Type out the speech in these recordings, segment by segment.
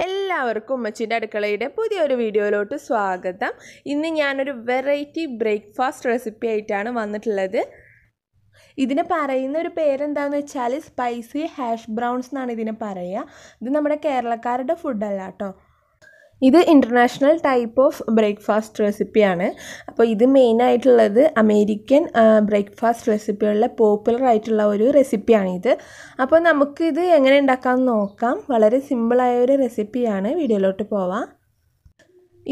എല്ലാവർക്കും ഉമ്മച്ചിൻ്റെ അടുക്കളയുടെ പുതിയൊരു വീഡിയോയിലോട്ട് സ്വാഗതം. ഇന്ന് ഞാനൊരു വെറൈറ്റി ബ്രേക്ക്ഫാസ്റ്റ് റെസിപ്പി ആയിട്ടാണ് വന്നിട്ടുള്ളത്. ഇതിന് പറയുന്ന ഒരു പേരെന്താണെന്ന് വെച്ചാൽ സ്പൈസി ഹാഷ് ബ്രൗൺസ് എന്നാണ് ഇതിനെ പറയുക. ഇത് നമ്മുടെ കേരളക്കാരുടെ ഫുഡല്ല കേട്ടോ. ഇത് ഇൻ്റർനാഷണൽ ടൈപ്പ് ഓഫ് ബ്രേക്ക്ഫാസ്റ്റ് റെസിപ്പിയാണ്. അപ്പോൾ ഇത് മെയിനായിട്ടുള്ളത് അമേരിക്കൻ ബ്രേക്ക്ഫാസ്റ്റ് റെസിപ്പികളിലെ പോപ്പുലർ ആയിട്ടുള്ള ഒരു റെസിപ്പിയാണിത്. അപ്പോൾ നമുക്കിത് എങ്ങനെ ഉണ്ടാക്കാമെന്ന് നോക്കാം. വളരെ സിമ്പിളായ ഒരു റെസിപ്പിയാണ്. വീഡിയോയിലോട്ട് പോവാം.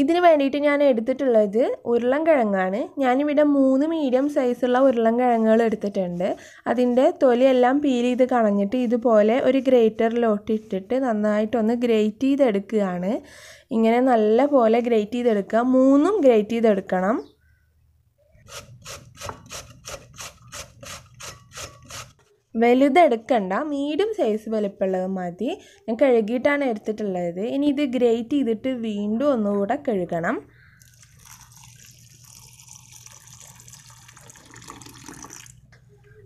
ഇതിന് വേണ്ടിയിട്ട് ഞാൻ എടുത്തിട്ടുള്ളത് ഉരുളൻകിഴങ്ങാണ്. ഞാനിവിടെ 3 മീഡിയം സൈസുള്ള ഉരുളൻകിഴങ്ങുകൾ എടുത്തിട്ടുണ്ട്. അതിൻ്റെ തൊലിയെല്ലാം പീൽ ചെയ്ത് കളഞ്ഞിട്ട് ഇതുപോലെ ഒരു ഗ്രേറ്ററിലോട്ട് ഇട്ടിട്ട് നന്നായിട്ടൊന്ന് ഗ്രേറ്റ് ചെയ്തെടുക്കുകയാണ്. ഇങ്ങനെ നല്ല പോലെ ഗ്രേറ്റ് ചെയ്തെടുക്കുക. 3ഉം ഗ്രേറ്റ് ചെയ്തെടുക്കണം. വലുതെടുക്കണ്ട, മീഡിയം സൈസ് വലിപ്പമുള്ളത് മതി. ഞാൻ കഴുകിയിട്ടാണ് എടുത്തിട്ടുള്ളത്. ഇനി ഇത് ഗ്രേറ്റ് ചെയ്തിട്ട് വീണ്ടും ഒന്നുകൂടെ കഴുകണം.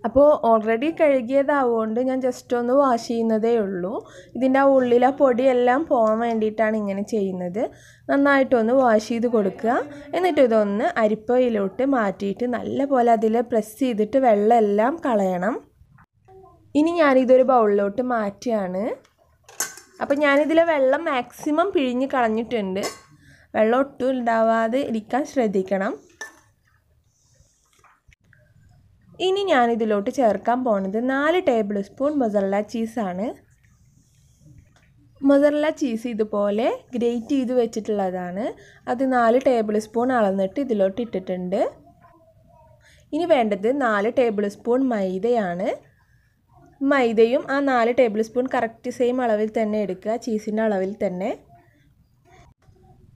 അപ്പോൾ ഓൾറെഡി കഴുകിയതാവുകൊണ്ട് ഞാൻ ജസ്റ്റ് ഒന്ന് വാഷ് ചെയ്യുന്നതേ ഉള്ളൂ. ഇതിൻ്റെ ആ ഉള്ളിലെ പൊടിയെല്ലാം പോകാൻ വേണ്ടിയിട്ടാണ് ഇങ്ങനെ ചെയ്യുന്നത്. നന്നായിട്ടൊന്ന് വാഷ് ചെയ്ത് കൊടുക്കുക. എന്നിട്ട് ഇതൊന്ന് അരിപ്പയിലോട്ട് മാറ്റിയിട്ട് നല്ല പോലെ അതിൽ പ്രസ് ചെയ്തിട്ട് വെള്ളമെല്ലാം കളയണം. ഇനി ഞാനിതൊരു ബൗളിലോട്ട് മാറ്റുകയാണ്. അപ്പം ഞാനിതിലെ വെള്ളം മാക്സിമം പിഴിഞ്ഞ് കളഞ്ഞിട്ടുണ്ട്. വെള്ളം ഒട്ടും ഉണ്ടാവാതെ ഇരിക്കാൻ ശ്രദ്ധിക്കണം. ഇനി ഞാനിതിലോട്ട് ചേർക്കാൻ പോകുന്നത് 4 ടേബിൾ സ്പൂൺ മൊസറല്ല ചീസാണ്. മൊസറല്ല ചീസ് ഇതുപോലെ ഗ്രേറ്റ് ചെയ്ത് വെച്ചിട്ടുള്ളതാണ്. അത് 4 ടേബിൾ സ്പൂൺ അളന്നിട്ട് ഇതിലോട്ട് ഇട്ടിട്ടുണ്ട്. ഇനി വേണ്ടത് 4 ടേബിൾ സ്പൂൺ മൈദയാണ്. മൈദയും ആ 4 ടേബിൾ സ്പൂൺ കറക്റ്റ് സെയിം അളവിൽ തന്നെ എടുക്കുക, ചീസിൻ്റെ അളവിൽ തന്നെ.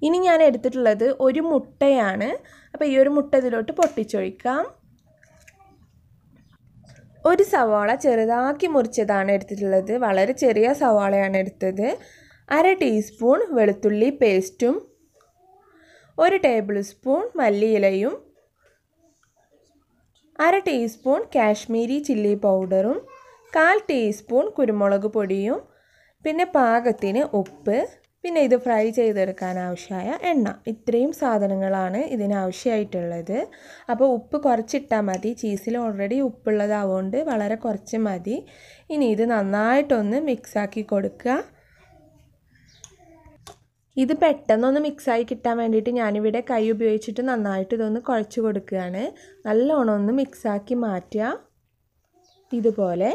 ഇനി ഞാൻ എടുത്തിട്ടുള്ളത് ഒരു മുട്ടയാണ്. അപ്പോൾ ഈ ഒരു മുട്ട ഇതിലോട്ട് പൊട്ടിച്ചൊഴിക്കാം. ഒരു സവാള ചെറുതാക്കി മുറിച്ചതാണ് എടുത്തിട്ടുള്ളത്. വളരെ ചെറിയ സവാളയാണ് എടുത്തത്. 1/2 ടീസ്പൂൺ വെളുത്തുള്ളി പേസ്റ്റും 1 ടേബിൾ സ്പൂൺ മല്ലിയിലയും 1/2 ടീസ്പൂൺ കാശ്മീരി ചില്ലി പൗഡറും 1/4 ടീസ്പൂൺ കുരുമുളക് പൊടിയും പിന്നെ പാകത്തിന് ഉപ്പ്, പിന്നെ ഇത് ഫ്രൈ ചെയ്തെടുക്കാൻ ആവശ്യമായ എണ്ണ. ഇത്രയും സാധനങ്ങളാണ് ഇതിനാവശ്യമായിട്ടുള്ളത്. അപ്പോൾ ഉപ്പ് കുറച്ചിട്ടാൽ മതി. ചീസിൽ ഓൾറെഡി ഉപ്പുള്ളതാവുകൊണ്ട് വളരെ കുറച്ച് മതി. ഇനി ഇത് നന്നായിട്ടൊന്ന് മിക്സാക്കി കൊടുക്കുക. ഇത് പെട്ടെന്നൊന്ന് മിക്സായി കിട്ടാൻ വേണ്ടിയിട്ട് ഞാനിവിടെ കൈ ഉപയോഗിച്ചിട്ട് നന്നായിട്ട് ഇതൊന്ന് കുഴച്ച് കൊടുക്കുകയാണ്. നല്ലോണം ഒന്ന് മിക്സാക്കി മാറ്റുക ഇതുപോലെ.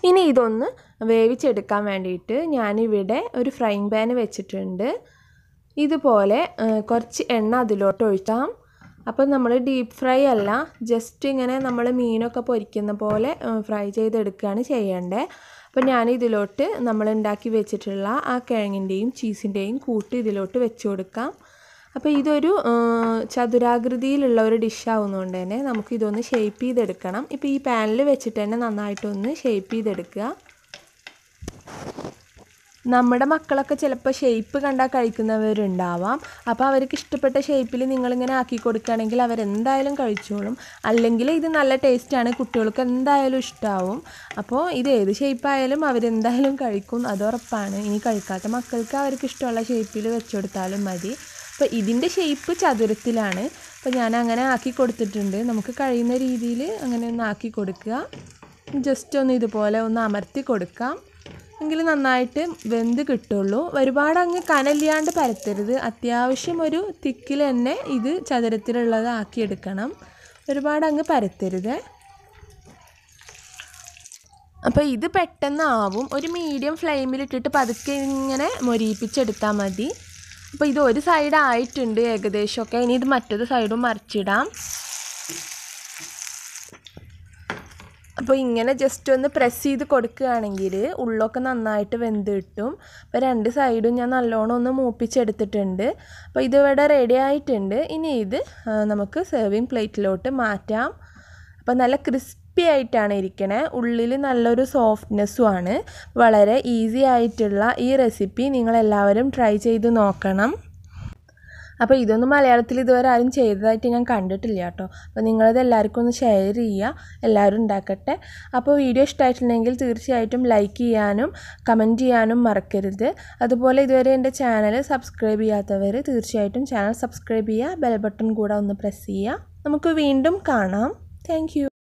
ഇനി ഇതൊന്ന് വേവിച്ചെടുക്കാൻ വേണ്ടിയിട്ട് ഞാനിവിടെ ഒരു ഫ്രൈങ് പാൻ വെച്ചിട്ടുണ്ട്. ഇതുപോലെ കുറച്ച് എണ്ണ അതിലോട്ട് ഒഴിക്കാം. അപ്പം നമ്മൾ ഡീപ്പ് ഫ്രൈ അല്ല, ജസ്റ്റ് ഇങ്ങനെ നമ്മൾ മീനൊക്കെ പൊരിക്കുന്ന പോലെ ഫ്രൈ ചെയ്തെടുക്കുകയാണ് ചെയ്യേണ്ടത്. അപ്പോൾ ഞാനിതിലോട്ട് നമ്മൾ ഉണ്ടാക്കി വെച്ചിട്ടുള്ള ആ കിഴങ്ങിൻ്റെയും ചീസിൻ്റെയും കൂട്ട് ഇതിലോട്ട് വെച്ച് കൊടുക്കാം. അപ്പോൾ ഇതൊരു ചതുരാകൃതിയിലുള്ള ഒരു ഡിഷാവുന്നതുകൊണ്ട് തന്നെ നമുക്കിതൊന്ന് ഷേപ്പ് ചെയ്തെടുക്കണം. ഇപ്പോൾ ഈ പാനിൽ വെച്ചിട്ട് തന്നെ നന്നായിട്ടൊന്ന് ഷേപ്പ് ചെയ്തെടുക്കുക. നമ്മുടെ മക്കളൊക്കെ ചിലപ്പോൾ ഷേപ്പ് കണ്ടാൽ കഴിക്കുന്നവരുണ്ടാവാം. അപ്പോൾ അവർക്ക് ഇഷ്ടപ്പെട്ട ഷേപ്പിൽ നിങ്ങളിങ്ങനെ ആക്കി കൊടുക്കുകയാണെങ്കിൽ അവരെന്തായാലും കഴിച്ചോളും. അല്ലെങ്കിൽ ഇത് നല്ല ടേസ്റ്റാണ്, കുട്ടികൾക്ക് എന്തായാലും ഇഷ്ടമാവും. അപ്പോൾ ഇത് ഏത് ഷേപ്പായാലും അവരെന്തായാലും കഴിക്കും, അത് ഉറപ്പാണ്. ഇനി കഴിക്കാത്ത മക്കൾക്ക് അവർക്ക് ഇഷ്ടമുള്ള ഷേപ്പിൽ വെച്ച് കൊടുത്താലും മതി. അപ്പോൾ ഇതിൻ്റെ ഷേപ്പ് ചതുരത്തിലാണ്. അപ്പോൾ ഞാൻ അങ്ങനെ ആക്കി കൊടുത്തിട്ടുണ്ട്. നമുക്ക് കഴിയുന്ന രീതിയിൽ അങ്ങനെ ഒന്ന് ആക്കി കൊടുക്കുക. ജസ്റ്റ് ഒന്ന് ഇതുപോലെ ഒന്ന് അമർത്തി കൊടുക്കാം, എങ്കിൽ നന്നായിട്ട് വെന്ത് കിട്ടുള്ളൂ. ഒരുപാട് അങ്ങ് കനലിയാണ്ട് പരത്തരുത്. അത്യാവശ്യം ഒരു തിക്കിൽ തന്നെ ഇത് ചതുരത്തിലുള്ളത് ആക്കിയെടുക്കണം. ഒരുപാട് അങ്ങ് പരത്തരുത്. അപ്പോൾ ഇത് പെട്ടെന്ന് ആവും. ഒരു മീഡിയം ഫ്ലെയിമിലിട്ടിട്ട് പതുക്കെ ഇങ്ങനെ മൊരിയിപ്പിച്ചെടുത്താൽ മതി. അപ്പോൾ ഇത് ഒരു സൈഡ് ആയിട്ടുണ്ട് ഏകദേശമൊക്കെ. ഇനി ഇത് മറ്റൊരു സൈഡും മറിച്ചിടാം. അപ്പോൾ ഇങ്ങനെ ജസ്റ്റ് ഒന്ന് പ്രസ് ചെയ്ത് കൊടുക്കുകയാണെങ്കിൽ ഉള്ളൊക്കെ നന്നായിട്ട് വെന്ത് കിട്ടും. അപ്പോൾ 2 സൈഡും ഞാൻ നല്ലോണം ഒന്ന് മൂപ്പിച്ചെടുത്തിട്ടുണ്ട്. അപ്പോൾ ഇതിവിടെ റെഡി ആയിട്ടുണ്ട്. ഇനി ഇത് നമുക്ക് സെർവിങ് പ്ലേറ്റിലോട്ട് മാറ്റാം. അപ്പോൾ നല്ല ക്രിസ്പി ആയിട്ടാണ് ഇരിക്കണേ. ഉള്ളിൽ നല്ലൊരു സോഫ്റ്റ്നെസ്സുമാണ്. വളരെ ഈസി ആയിട്ടുള്ള ഈ റെസിപ്പി നിങ്ങളെല്ലാവരും ട്രൈ ചെയ്ത് നോക്കണം. അപ്പോൾ ഇതൊന്നും മലയാളത്തിൽ ഇതുവരെ ആരും ചെയ്തതായിട്ട് ഞാൻ കണ്ടിട്ടില്ല കേട്ടോ. അപ്പോൾ നിങ്ങളത് എല്ലാവർക്കും ഒന്ന് ഷെയർ ചെയ്യുക, എല്ലാവരും ഉണ്ടാക്കട്ടെ. അപ്പോൾ വീഡിയോ ഇഷ്ടമായിട്ടുണ്ടെങ്കിൽ തീർച്ചയായിട്ടും ലൈക്ക് ചെയ്യാനും കമൻറ്റ് ചെയ്യാനും മറക്കരുത്. അതുപോലെ ഇതുവരെ എൻ്റെ ചാനൽ സബ്സ്ക്രൈബ് ചെയ്യാത്തവർ തീർച്ചയായിട്ടും ചാനൽ സബ്സ്ക്രൈബ് ചെയ്യുക, ബെൽ ബട്ടൺ കൂടെ ഒന്ന് പ്രസ് ചെയ്യുക. നമുക്ക് വീണ്ടും കാണാം. Thank you.